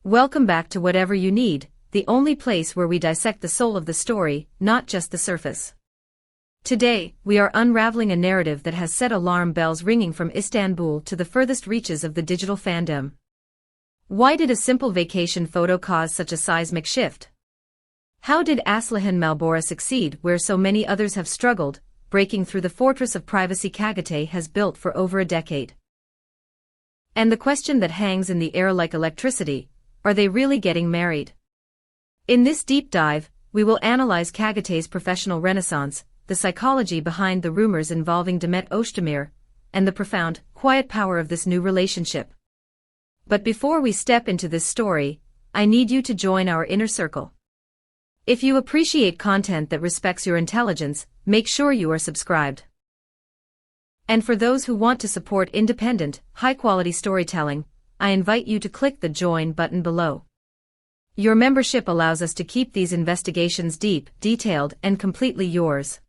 Welcome back to Whatever You Need, the only place where we dissect the soul of the story, not just the surface. Today, we are unraveling a narrative that has set alarm bells ringing from Istanbul to the furthest reaches of the digital fandom. Why did a simple vacation photo cause such a seismic shift? How did Aslıhan Malbora succeed where so many others have struggled, breaking through the fortress of privacy Çağatay has built for over a decade? And the question that hangs in the air like electricity: are they really getting married? In this deep dive, we will analyze Çağatay's professional renaissance, the psychology behind the rumors involving Demet Özdemir, and the profound, quiet power of this new relationship. But before we step into this story, I need you to join our inner circle. If you appreciate content that respects your intelligence, make sure you are subscribed. And for those who want to support independent, high-quality storytelling, I invite you to click the Join button below. Your membership allows us to keep these investigations deep, detailed, and completely yours.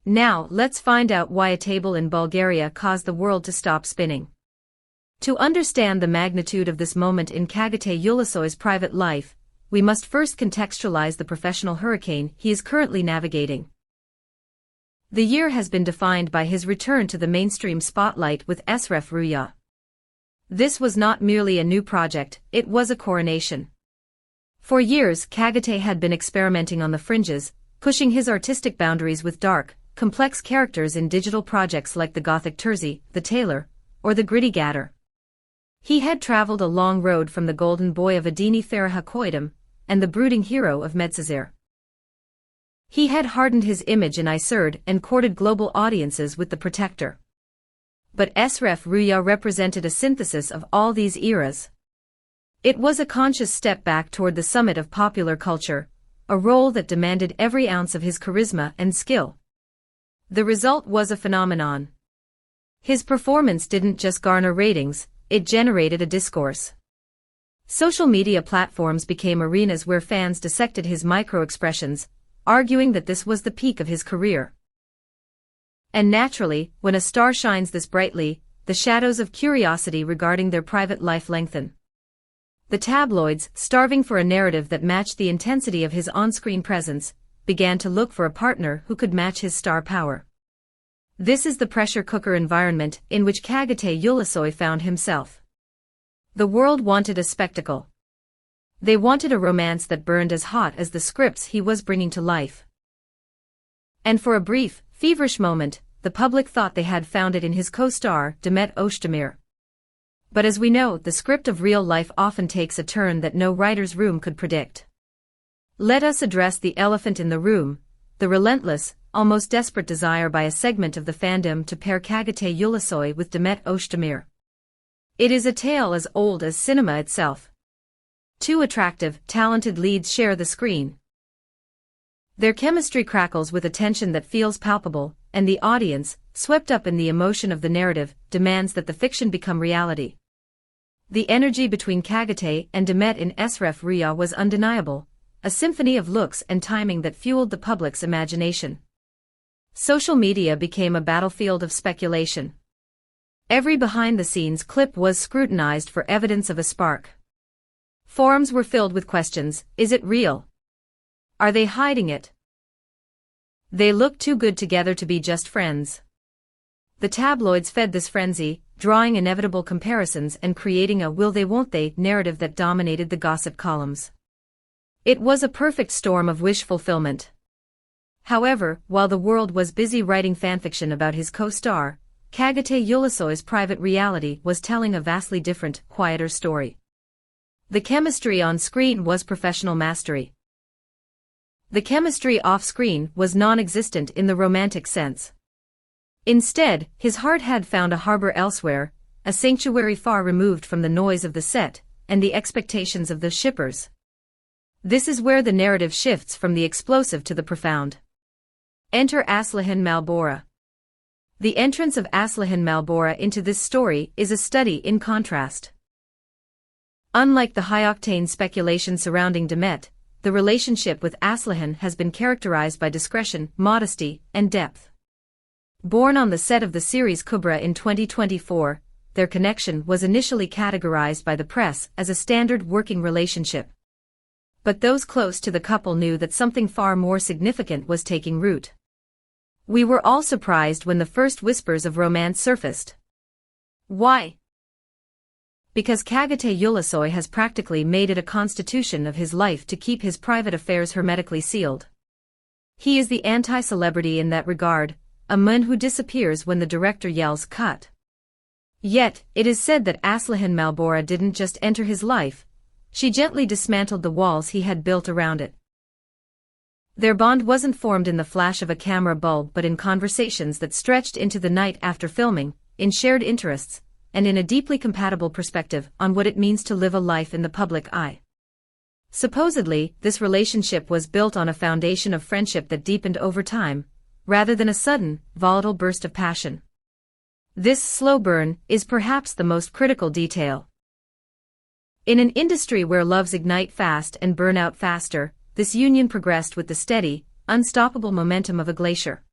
Now, let's find out why a table in Bulgaria caused the world to stop spinning. To understand the magnitude of this moment in Çağatay Ulusoy's private life, we must first contextualize the professional hurricane he is currently navigating. The year has been defined by his return to the mainstream spotlight with Esref Rüya. This was not merely a new project, it was a coronation. For years, Çağatay had been experimenting on the fringes, pushing his artistic boundaries with dark, complex characters in digital projects like the Gothic Terzi, the Tailor, or the Gritty Gatter. He had traveled a long road from the golden boy of Adini Feriha Koydum and the brooding hero of Medcezir. He had hardened his image in Iserd and courted global audiences with The Protector. But Esref Rüya represented a synthesis of all these eras. It was a conscious step back toward the summit of popular culture, a role that demanded every ounce of his charisma and skill. The result was a phenomenon. His performance didn't just garner ratings, it generated a discourse. Social media platforms became arenas where fans dissected his micro-expressions, arguing that this was the peak of his career. And naturally, when a star shines this brightly, the shadows of curiosity regarding their private life lengthen. The tabloids, starving for a narrative that matched the intensity of his on-screen presence, began to look for a partner who could match his star power. This is the pressure cooker environment in which Çağatay Ulusoy found himself. The world wanted a spectacle. They wanted a romance that burned as hot as the scripts he was bringing to life. And for a brief, feverish moment, the public thought they had found it in his co-star, Demet Özdemir. But as we know, the script of real life often takes a turn that no writer's room could predict. Let us address the elephant in the room, the relentless, almost desperate desire by a segment of the fandom to pair Çağatay Ulusoy with Demet Özdemir. It is a tale as old as cinema itself. Two attractive, talented leads share the screen. Their chemistry crackles with a tension that feels palpable, and the audience, swept up in the emotion of the narrative, demands that the fiction become reality. The energy between Çağatay and Demet in Esref Rüya was undeniable, a symphony of looks and timing that fueled the public's imagination. Social media became a battlefield of speculation. Every behind-the-scenes clip was scrutinized for evidence of a spark. Forums were filled with questions: is it real? Are they hiding it? They look too good together to be just friends. The tabloids fed this frenzy, drawing inevitable comparisons and creating a will-they-won't-they narrative that dominated the gossip columns. It was a perfect storm of wish fulfillment. However, while the world was busy writing fanfiction about his co-star, Çağatay Ulusoy's private reality was telling a vastly different, quieter story. The chemistry on screen was professional mastery. The chemistry off-screen was non-existent in the romantic sense. Instead, his heart had found a harbor elsewhere, a sanctuary far removed from the noise of the set and the expectations of the shippers. This is where the narrative shifts from the explosive to the profound. Enter Aslıhan Malbora. The entrance of Aslıhan Malbora into this story is a study in contrast. Unlike the high-octane speculation surrounding Demet, the relationship with Aslihan has been characterized by discretion, modesty, and depth. Born on the set of the series Kubra in 2024, their connection was initially categorized by the press as a standard working relationship. But those close to the couple knew that something far more significant was taking root. We were all surprised when the first whispers of romance surfaced. Why? Because Çağatay Ulusoy has practically made it a constitution of his life to keep his private affairs hermetically sealed. He is the anti-celebrity in that regard, a man who disappears when the director yells cut. Yet, it is said that Aslıhan Malbora didn't just enter his life, she gently dismantled the walls he had built around it. Their bond wasn't formed in the flash of a camera bulb but in conversations that stretched into the night after filming, in shared interests, and in a deeply compatible perspective on what it means to live a life in the public eye. Supposedly, this relationship was built on a foundation of friendship that deepened over time, rather than a sudden, volatile burst of passion. This slow burn is perhaps the most critical detail. In an industry where loves ignite fast and burn out faster, this union progressed with the steady, unstoppable momentum of a glacier.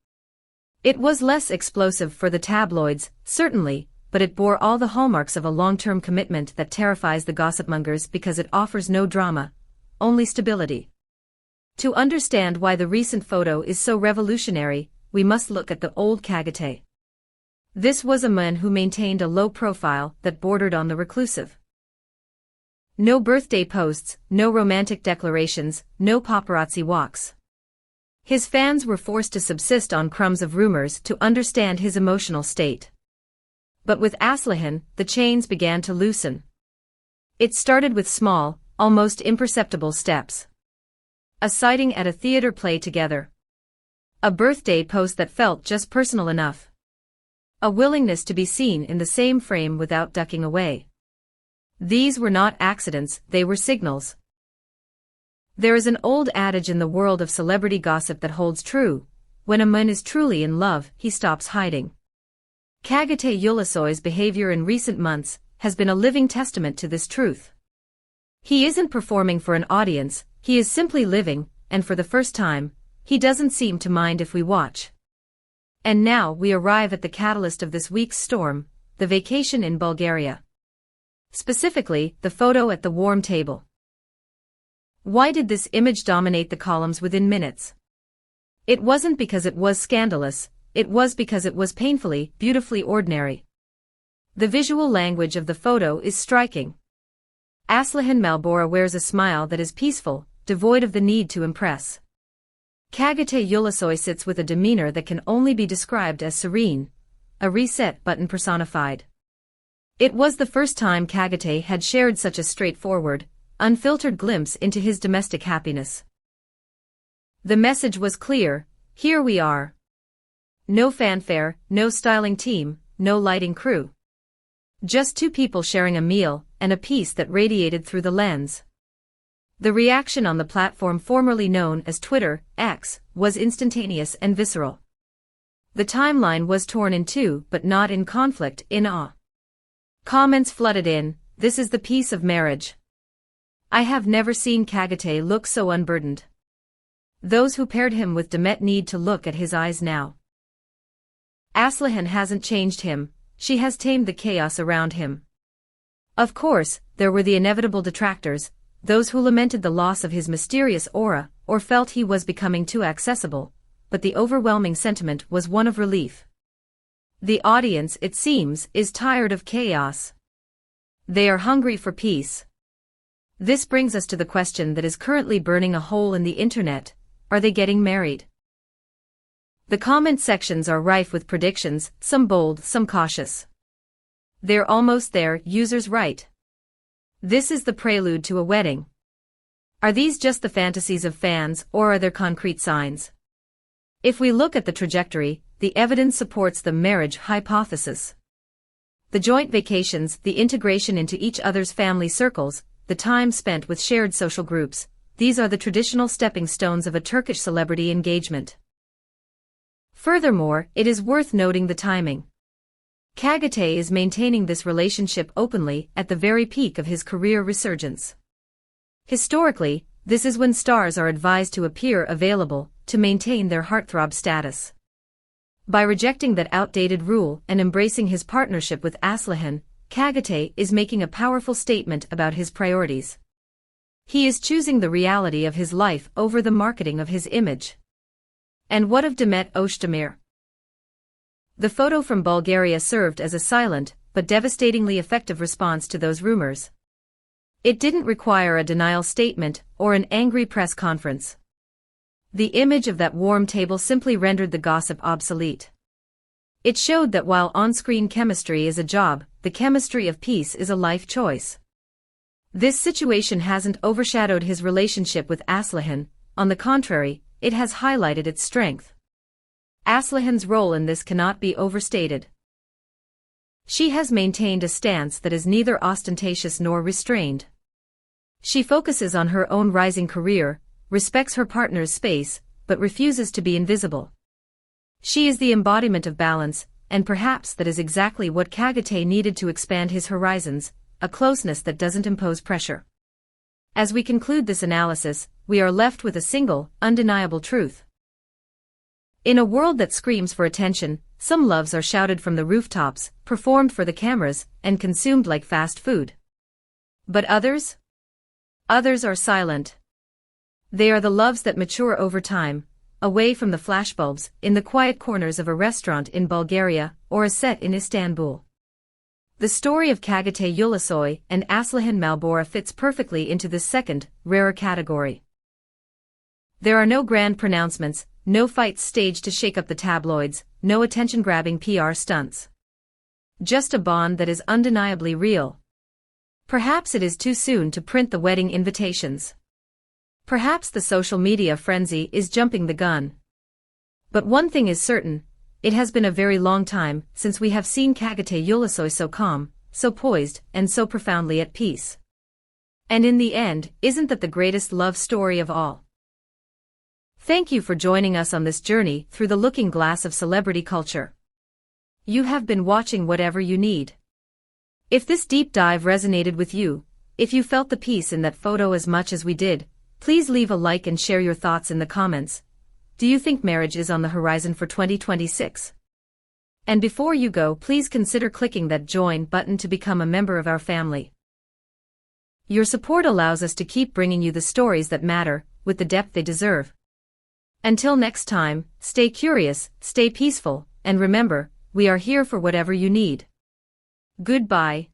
It was less explosive for the tabloids, certainly, but it bore all the hallmarks of a long-term commitment that terrifies the gossipmongers because it offers no drama, only stability. To understand why the recent photo is so revolutionary, we must look at the old Çağatay. This was a man who maintained a low profile that bordered on the reclusive. No birthday posts, no romantic declarations, no paparazzi walks. His fans were forced to subsist on crumbs of rumors to understand his emotional state. But with Aslihan, the chains began to loosen. It started with small, almost imperceptible steps. A sighting at a theater play together. A birthday post that felt just personal enough. A willingness to be seen in the same frame without ducking away. These were not accidents, they were signals. There is an old adage in the world of celebrity gossip that holds true: when a man is truly in love, he stops hiding. Çağatay Ulusoy's behavior in recent months has been a living testament to this truth. He isn't performing for an audience, he is simply living, and for the first time, he doesn't seem to mind if we watch. And now we arrive at the catalyst of this week's storm, the vacation in Bulgaria. Specifically, the photo at the warm table. Why did this image dominate the columns within minutes? It wasn't because it was scandalous, it was because it was painfully, beautifully ordinary. The visual language of the photo is striking. Aslıhan Malbora wears a smile that is peaceful, devoid of the need to impress. Çağatay Ulusoy sits with a demeanor that can only be described as serene, a reset button personified. It was the first time Çağatay had shared such a straightforward, unfiltered glimpse into his domestic happiness. The message was clear: here we are. No fanfare, no styling team, no lighting crew. Just two people sharing a meal, and a peace that radiated through the lens. The reaction on the platform formerly known as Twitter, X, was instantaneous and visceral. The timeline was torn in two, but not in conflict, in awe. Comments flooded in: this is the piece of marriage. I have never seen Çağatay look so unburdened. Those who paired him with Demet need to look at his eyes now. Aslihan hasn't changed him, she has tamed the chaos around him. Of course, there were the inevitable detractors, those who lamented the loss of his mysterious aura, or felt he was becoming too accessible, but the overwhelming sentiment was one of relief. The audience, it seems, is tired of chaos. They are hungry for peace. This brings us to the question that is currently burning a hole in the internet: are they getting married? The comment sections are rife with predictions, some bold, some cautious. They're almost there, users write. This is the prelude to a wedding. Are these just the fantasies of fans, or are there concrete signs? If we look at the trajectory, the evidence supports the marriage hypothesis. The joint vacations, the integration into each other's family circles, the time spent with shared social groups, these are the traditional stepping stones of a Turkish celebrity engagement. Furthermore, it is worth noting the timing. Çağatay is maintaining this relationship openly at the very peak of his career resurgence. Historically, this is when stars are advised to appear available, to maintain their heartthrob status. By rejecting that outdated rule and embracing his partnership with Aslihan, Çağatay is making a powerful statement about his priorities. He is choosing the reality of his life over the marketing of his image. And what of Demet Özdemir? The photo from Bulgaria served as a silent, but devastatingly effective response to those rumors. It didn't require a denial statement or an angry press conference. The image of that warm table simply rendered the gossip obsolete. It showed that while on-screen chemistry is a job, the chemistry of peace is a life choice. This situation hasn't overshadowed his relationship with Aslihan, on the contrary, it has highlighted its strength. Aslihan's role in this cannot be overstated. She has maintained a stance that is neither ostentatious nor restrained. She focuses on her own rising career, respects her partner's space, but refuses to be invisible. She is the embodiment of balance, and perhaps that is exactly what Çağatay needed to expand his horizons, a closeness that doesn't impose pressure. As we conclude this analysis, we are left with a single, undeniable truth. In a world that screams for attention, some loves are shouted from the rooftops, performed for the cameras, and consumed like fast food. But others? Others are silent. They are the loves that mature over time, away from the flashbulbs, in the quiet corners of a restaurant in Bulgaria, or a set in Istanbul. The story of Çağatay Ulusoy and Aslıhan Malbora fits perfectly into this second, rarer category. There are no grand pronouncements, no fights staged to shake up the tabloids, no attention-grabbing PR stunts. Just a bond that is undeniably real. Perhaps it is too soon to print the wedding invitations. Perhaps the social media frenzy is jumping the gun. But one thing is certain, it has been a very long time since we have seen Çağatay Ulusoy so calm, so poised, and so profoundly at peace. And in the end, isn't that the greatest love story of all? Thank you for joining us on this journey through the looking glass of celebrity culture. You have been watching Whatever You Need. If this deep dive resonated with you, if you felt the peace in that photo as much as we did, please leave a like and share your thoughts in the comments. Do you think marriage is on the horizon for 2026? And before you go, please consider clicking that join button to become a member of our family. Your support allows us to keep bringing you the stories that matter, with the depth they deserve. Until next time, stay curious, stay peaceful, and remember, we are here for whatever you need. Goodbye.